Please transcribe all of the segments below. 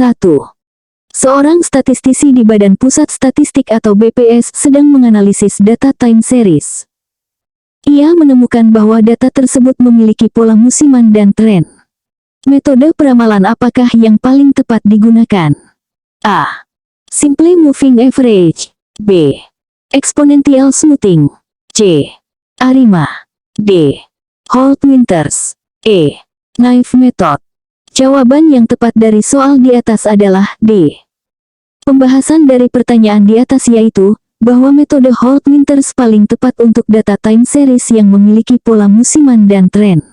1. Seorang statistisi di Badan Pusat Statistik atau BPS sedang menganalisis data time series. Ia menemukan bahwa data tersebut memiliki pola musiman dan tren. Metode peramalan apakah yang paling tepat digunakan? A. Simply moving average. B. Exponential smoothing. C. ARIMA. D. Holt-Winters. E. Naive method. Jawaban yang tepat dari soal di atas adalah D. Pembahasan dari pertanyaan di atas yaitu, bahwa metode Holt-Winters paling tepat untuk data time series yang memiliki pola musiman dan tren.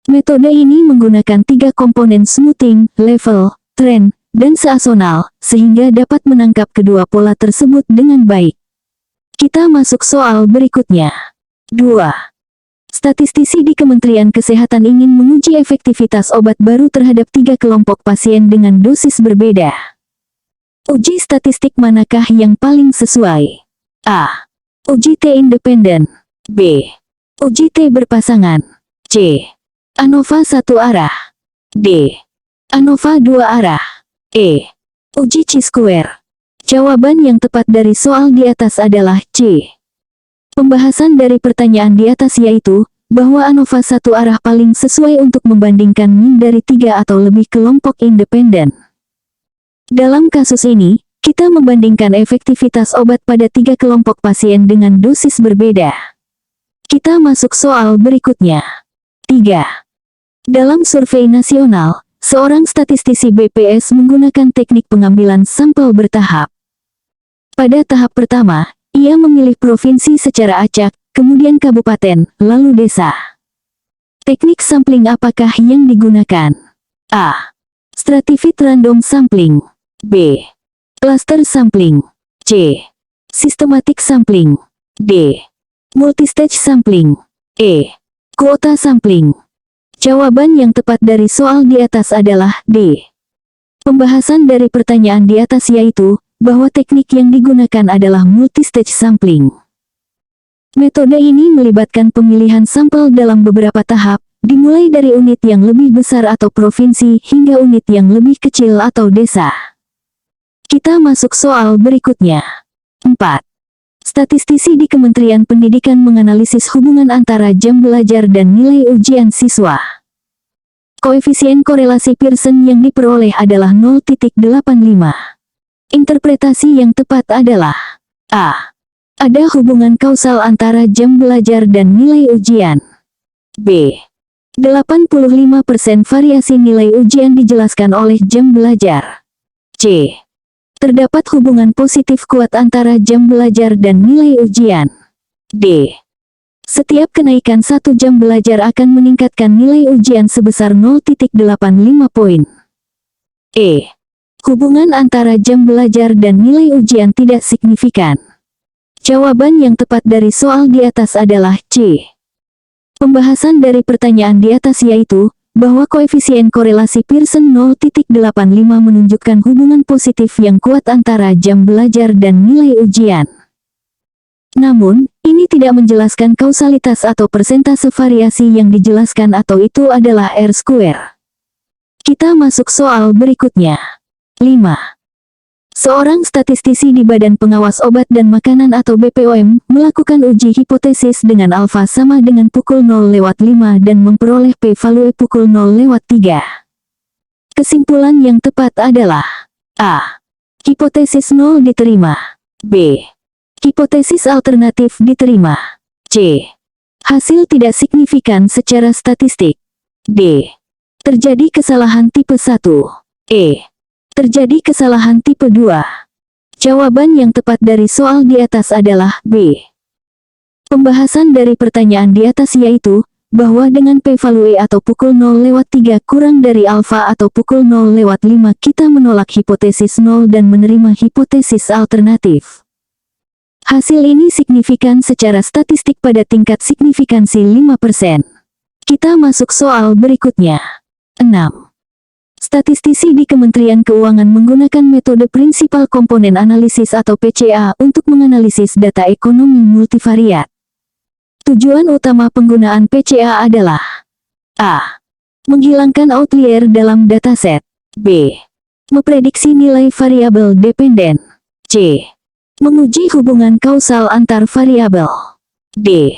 Metode ini menggunakan 3 komponen smoothing, level, tren, dan seasonal, sehingga dapat menangkap kedua pola tersebut dengan baik. Kita masuk soal berikutnya. 2. Statistisi di Kementerian Kesehatan ingin menguji efektivitas obat baru terhadap 3 kelompok pasien dengan dosis berbeda. Uji statistik manakah yang paling sesuai? A. Uji T independen. B. Uji T berpasangan. C. ANOVA 1 arah. D. ANOVA 2 arah. E. Uji chi-square. Jawaban yang tepat dari soal di atas adalah C. Pembahasan dari pertanyaan di atas yaitu, bahwa ANOVA 1 arah paling sesuai untuk membandingkan min dari 3 atau lebih kelompok independen. Dalam kasus ini, kita membandingkan efektivitas obat pada 3 kelompok pasien dengan dosis berbeda. Kita masuk soal berikutnya. 3. Dalam survei nasional, seorang statistisi BPS menggunakan teknik pengambilan sampel bertahap. Pada tahap pertama, ia memilih provinsi secara acak, kemudian kabupaten, lalu desa. Teknik sampling apakah yang digunakan? A. Stratified random sampling. B. Cluster sampling. C. Systematic sampling. D. Multistage sampling. E. Kuota sampling. Jawaban yang tepat dari soal di atas adalah D. Pembahasan dari pertanyaan di atas yaitu, bahwa teknik yang digunakan adalah multistage sampling. Metode ini melibatkan pemilihan sampel dalam beberapa tahap, dimulai dari unit yang lebih besar atau provinsi hingga unit yang lebih kecil atau desa. Kita masuk soal berikutnya. 4. Statistisi di Kementerian Pendidikan menganalisis hubungan antara jam belajar dan nilai ujian siswa. Koefisien korelasi Pearson yang diperoleh adalah 0,85. Interpretasi yang tepat adalah A. Ada hubungan kausal antara jam belajar dan nilai ujian. B. 85% variasi nilai ujian dijelaskan oleh jam belajar. C. Terdapat hubungan positif kuat antara jam belajar dan nilai ujian. D. Setiap kenaikan 1 jam belajar akan meningkatkan nilai ujian sebesar 0,85 poin. E. Hubungan antara jam belajar dan nilai ujian tidak signifikan. Jawaban yang tepat dari soal di atas adalah C. Pembahasan dari pertanyaan di atas yaitu, bahwa koefisien korelasi Pearson 0,85 menunjukkan hubungan positif yang kuat antara jam belajar dan nilai ujian. Namun, ini tidak menjelaskan kausalitas atau persentase variasi yang dijelaskan atau itu adalah R-square. Kita masuk soal berikutnya. 5. Seorang statistisi di Badan Pengawas Obat dan Makanan atau BPOM melakukan uji hipotesis dengan alfa sama dengan pukul 0/5 dan memperoleh p-value pukul 0/3. Kesimpulan yang tepat adalah A. Hipotesis 0 diterima. B. Hipotesis alternatif diterima. C. Hasil tidak signifikan secara statistik. D. Terjadi kesalahan tipe 1. E. Terjadi kesalahan tipe 2. Jawaban yang tepat dari soal di atas adalah B. Pembahasan dari pertanyaan di atas yaitu, bahwa dengan p-value atau pukul 0/3 kurang dari alfa atau pukul 0/5 kita menolak hipotesis 0 dan menerima hipotesis alternatif. Hasil ini signifikan secara statistik pada tingkat signifikansi 5%. Kita masuk soal berikutnya. 6. Statistisi di Kementerian Keuangan menggunakan metode prinsipal komponen analisis atau PCA untuk menganalisis data ekonomi multivariat. Tujuan utama penggunaan PCA adalah A. Menghilangkan outlier dalam dataset. B. Memprediksi nilai variabel dependen. C. Menguji hubungan kausal antar variabel. D.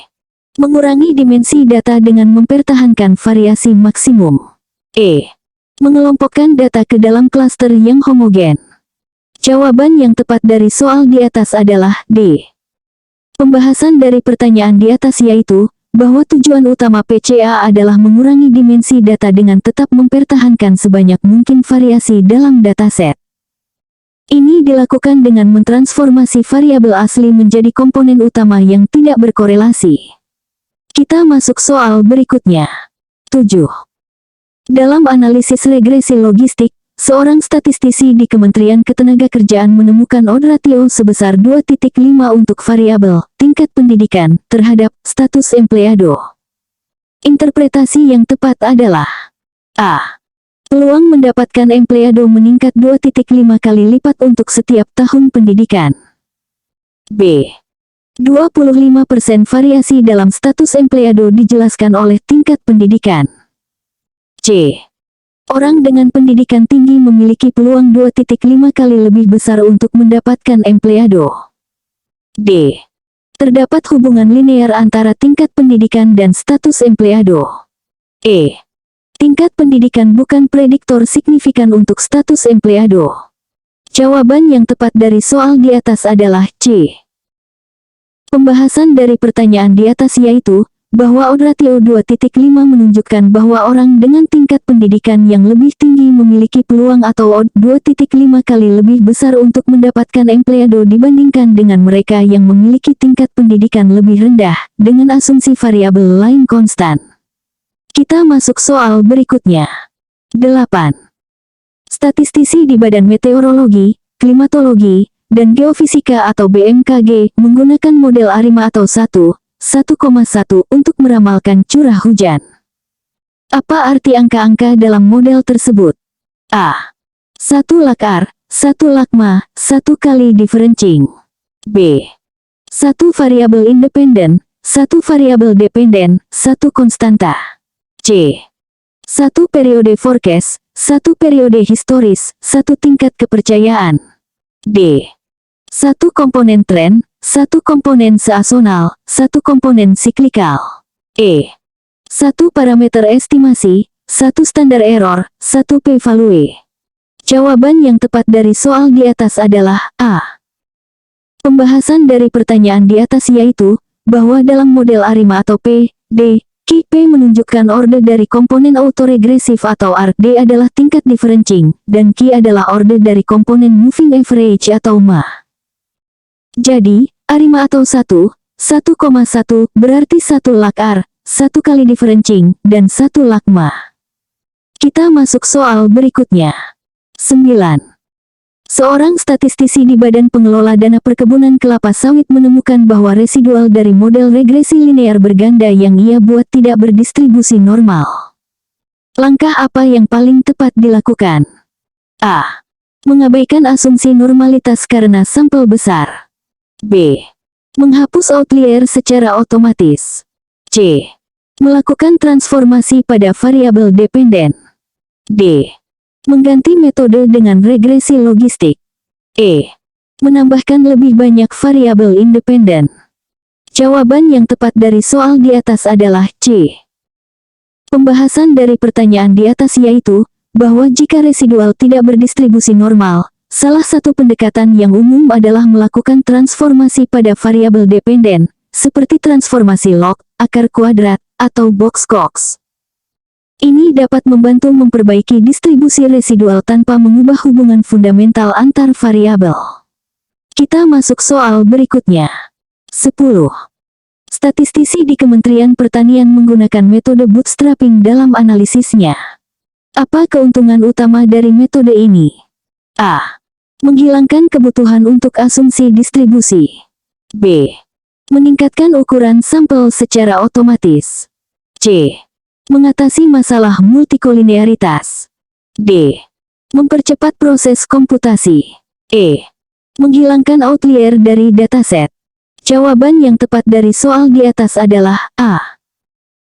Mengurangi dimensi data dengan mempertahankan variasi maksimum. E. Mengelompokkan data ke dalam klaster yang homogen. Jawaban yang tepat dari soal di atas adalah D. Pembahasan dari pertanyaan di atas yaitu, bahwa tujuan utama PCA adalah mengurangi dimensi data dengan tetap mempertahankan sebanyak mungkin variasi dalam dataset. Ini dilakukan dengan mentransformasi variabel asli menjadi komponen utama yang tidak berkorelasi. Kita masuk soal berikutnya. 7. Dalam analisis regresi logistik, seorang statistisi di Kementerian Ketenagakerjaan menemukan odd ratio sebesar 2,5 untuk variabel tingkat pendidikan terhadap status empleado. Interpretasi yang tepat adalah A. Peluang mendapatkan empleado meningkat 2,5 kali lipat untuk setiap tahun pendidikan. B. 25% variasi dalam status empleado dijelaskan oleh tingkat pendidikan. C. Orang dengan pendidikan tinggi memiliki peluang 2,5 kali lebih besar untuk mendapatkan empleado. D. Terdapat hubungan linear antara tingkat pendidikan dan status empleado. E. Tingkat pendidikan bukan prediktor signifikan untuk status empleado. Jawaban yang tepat dari soal di atas adalah C. Pembahasan dari pertanyaan di atas yaitu, bahwa odd ratio 2,5 menunjukkan bahwa orang dengan tingkat pendidikan yang lebih tinggi memiliki peluang atau odd 2,5 kali lebih besar untuk mendapatkan empleado dibandingkan dengan mereka yang memiliki tingkat pendidikan lebih rendah, dengan asumsi variabel lain konstan. Kita masuk soal berikutnya. 8. Statistisi di Badan Meteorologi, Klimatologi, dan Geofisika atau BMKG menggunakan model ARIMA atau 1,1 untuk meramalkan curah hujan. Apa arti angka-angka dalam model tersebut? A. 1 lakar, 1 lakma, 1 kali differencing. B. 1 variabel independen, 1 variabel dependen, 1 konstanta. C. 1 periode forecast, 1 periode historis, 1 tingkat kepercayaan. D. 1 komponen tren, 1 komponen seasonal, 1 komponen siklikal. E. 1 parameter estimasi, 1 standar error, 1 p-value. Jawaban yang tepat dari soal di atas adalah A. Pembahasan dari pertanyaan di atas yaitu, bahwa dalam model ARIMA atau P, D, Q, P menunjukkan order dari komponen autoregresif atau ARC, D adalah tingkat differencing, dan Q adalah order dari komponen moving average atau MA. Jadi, ARIMA atau 1,1 berarti 1 lakar, 1 kali differencing, dan 1 lakma. Kita masuk soal berikutnya. 9. Seorang statistisi di Badan Pengelola Dana Perkebunan Kelapa Sawit menemukan bahwa residual dari model regresi linear berganda yang ia buat tidak berdistribusi normal. Langkah apa yang paling tepat dilakukan? A. Mengabaikan asumsi normalitas karena sampel besar. B. Menghapus outlier secara otomatis. C. Melakukan transformasi pada variabel dependen. D. Mengganti metode dengan regresi logistik. E. Menambahkan lebih banyak variabel independen. Jawaban yang tepat dari soal di atas adalah C. Pembahasan dari pertanyaan di atas yaitu, bahwa jika residual tidak berdistribusi normal, salah satu pendekatan yang umum adalah melakukan transformasi pada variabel dependen, seperti transformasi log, akar kuadrat, atau box-cox. Ini dapat membantu memperbaiki distribusi residual tanpa mengubah hubungan fundamental antar variabel. Kita masuk soal berikutnya. 10. Statistisi di Kementerian Pertanian menggunakan metode bootstrapping dalam analisisnya. Apa keuntungan utama dari metode ini? A. Menghilangkan kebutuhan untuk asumsi distribusi. B. Meningkatkan ukuran sampel secara otomatis. C. Mengatasi masalah multikolinearitas. D. Mempercepat proses komputasi. E. Menghilangkan outlier dari dataset. Jawaban yang tepat dari soal di atas adalah A.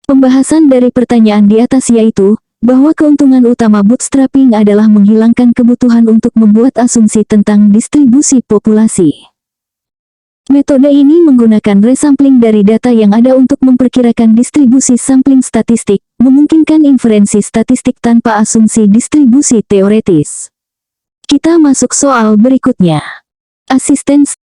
Pembahasan dari pertanyaan di atas yaitu, bahwa keuntungan utama bootstrapping adalah menghilangkan kebutuhan untuk membuat asumsi tentang distribusi populasi. Metode ini menggunakan resampling dari data yang ada untuk memperkirakan distribusi sampling statistik, memungkinkan inferensi statistik tanpa asumsi distribusi teoretis. Kita masuk soal berikutnya. Assistance,